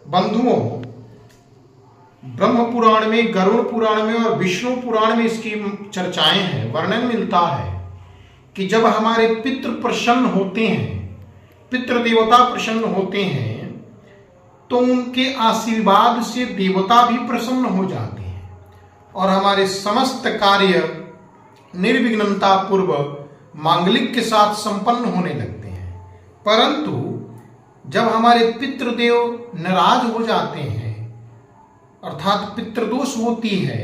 बंधुओं, ब्रह्म पुराण में, गरुड़ पुराण में और विष्णु पुराण में इसकी चर्चाएं हैं। वर्णन मिलता है कि जब हमारे पितृ प्रसन्न होते हैं, पितृ देवता प्रसन्न होते हैं, तो उनके आशीर्वाद से देवता भी प्रसन्न हो जाते हैं और हमारे समस्त कार्य निर्विघ्नता पूर्वक मांगलिक के साथ संपन्न होने लगते हैं। परंतु जब हमारे पितृदेव नाराज हो जाते हैं, अर्थात पितृदोष होती है,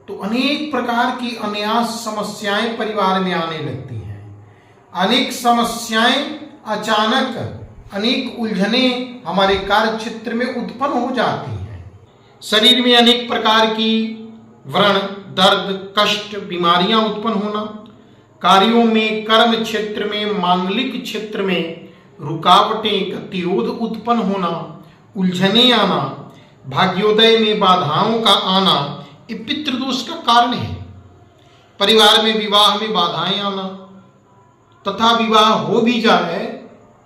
तो अनेक प्रकार की अनायास समस्याएं परिवार में आने लगती हैं। अनेक समस्याएं अचानक, अनेक उलझने हमारे कार्य क्षेत्र में उत्पन्न हो जाती हैं। शरीर में अनेक प्रकार की व्रण, दर्द, कष्ट, बीमारियां उत्पन्न होना, कार्यों में, कर्म क्षेत्र में, मांगलिक क्षेत्र में रुकावटें, गतिरोध उत्पन्न होना, उलझने आना, भाग्योदय में बाधाओं का आना, ये पितृदोष का कारण है। परिवार में, विवाह में बाधाएं आना तथा विवाह हो भी जाए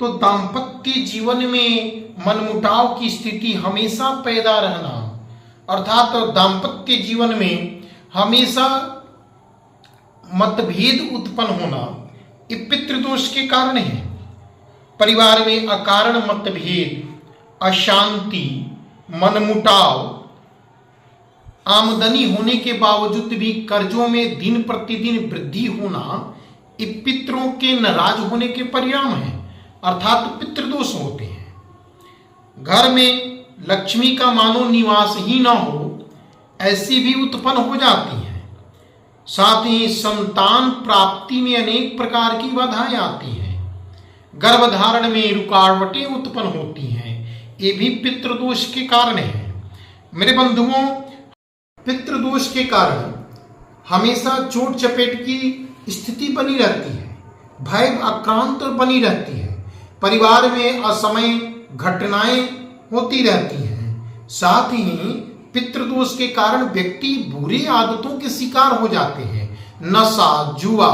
तो दाम्पत्य जीवन में मनमुटाव की स्थिति हमेशा पैदा रहना, अर्थात दाम्पत्य जीवन में हमेशा मतभेद उत्पन्न होना, ये पितृदोष के कारण है। परिवार में अकारण मतभेद, अशांति, मनमुटाव, आमदनी होने के बावजूद भी कर्जों में दिन प्रतिदिन वृद्धि होना, ये पितरों के नाराज होने के परिणाम हैं, अर्थात पितृदोष होते हैं। घर में लक्ष्मी का मानो निवास ही न हो, ऐसी भी उत्पन्न हो जाती है। साथ ही संतान प्राप्ति में अनेक प्रकार की बाधाएं आती हैं। गर्भधारण में रुकावटें उत्पन्न होती हैं, ये भी पितृदोष के कारण है। मेरे बंधुओं, पितृदोष के कारण हमेशा चोट चपेट की स्थिति बनी रहती है, भय आक्रांत बनी रहती है, परिवार में असमय घटनाएं होती रहती हैं। साथ ही पितृदोष के कारण व्यक्ति बुरी आदतों के शिकार हो जाते हैं। नशा, जुआ,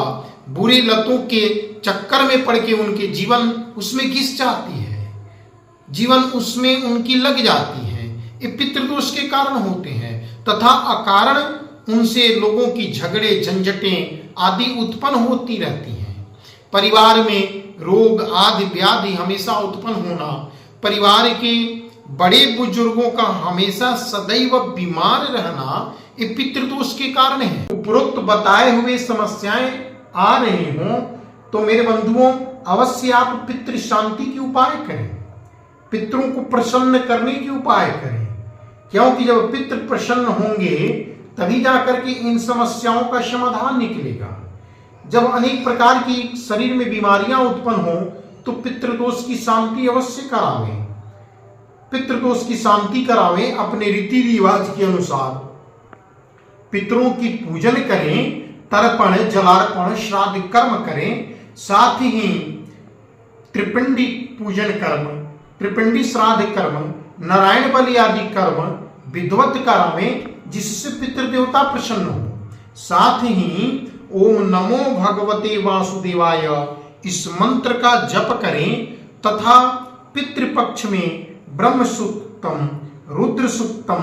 बुरी लतों के चक्कर में पड़ के उनके जीवन उसमें घिस जाती है, जीवन उसमें उनकी लग जाती है। ये पितृदोष के कारण होते हैं तथा अकारण उनसे लोगों की झगड़े, झंझटें आदि उत्पन्न होती रहती हैं। परिवार में रोग आदि व्याधि हमेशा उत्पन्न होना, परिवार के बड़े बुजुर्गों का हमेशा सदैव बीमार रहना, ये पितृदोष के कारण है। उपरोक्त बताए हुए समस्याएं आ रही हों तो मेरे बंधुओं, अवश्य आप पितृ शांति के उपाय करें, पितरों को प्रसन्न करने के उपाय करें, क्योंकि जब पितृ प्रसन्न होंगे तभी जाकर के इन समस्याओं का समाधान निकलेगा। जब अनेक प्रकार की शरीर में बीमारियां उत्पन्न हो तो पितृदोष की शांति अवश्य करावें। पितृदोष की शांति करावें, अपने रीति रिवाज के अनुसार पितरों की पूजन करें, तर्पण, जलार्पण, श्राद्ध कर्म करें। साथ ही त्रिपिंडी पूजन कर्म, त्रिपिंडी श्राद्ध कर्म, नारायण बलि आदि कर्म विधिवत करावें, जिससे पितृदेवता प्रसन्न हो। साथ ही ओम नमो भगवते वासुदेवाय इस मंत्र का जप करें तथा पितृपक्ष में ब्रह्म सूक्तम, रुद्र सूक्तम,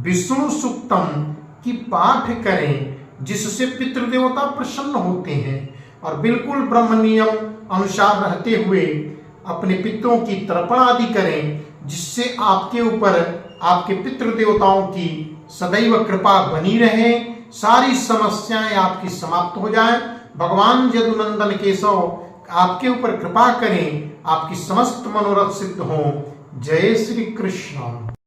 विष्णु सूक्तम की पाठ करें, जिससे पितृदेवता प्रसन्न होते हैं और बिल्कुल ब्रह्म नियम अनुसार रहते हुए अपने पितरों की तर्पण आदि करें, जिससे आपके ऊपर आपके पितृदेवताओं की सदैव कृपा बनी रहे, सारी समस्याएं आपकी समाप्त हो जाएं। भगवान यदुनंदन केशव आपके ऊपर कृपा करें, आपकी समस्त मनोरथ सिद्ध हो। जय श्री कृष्ण।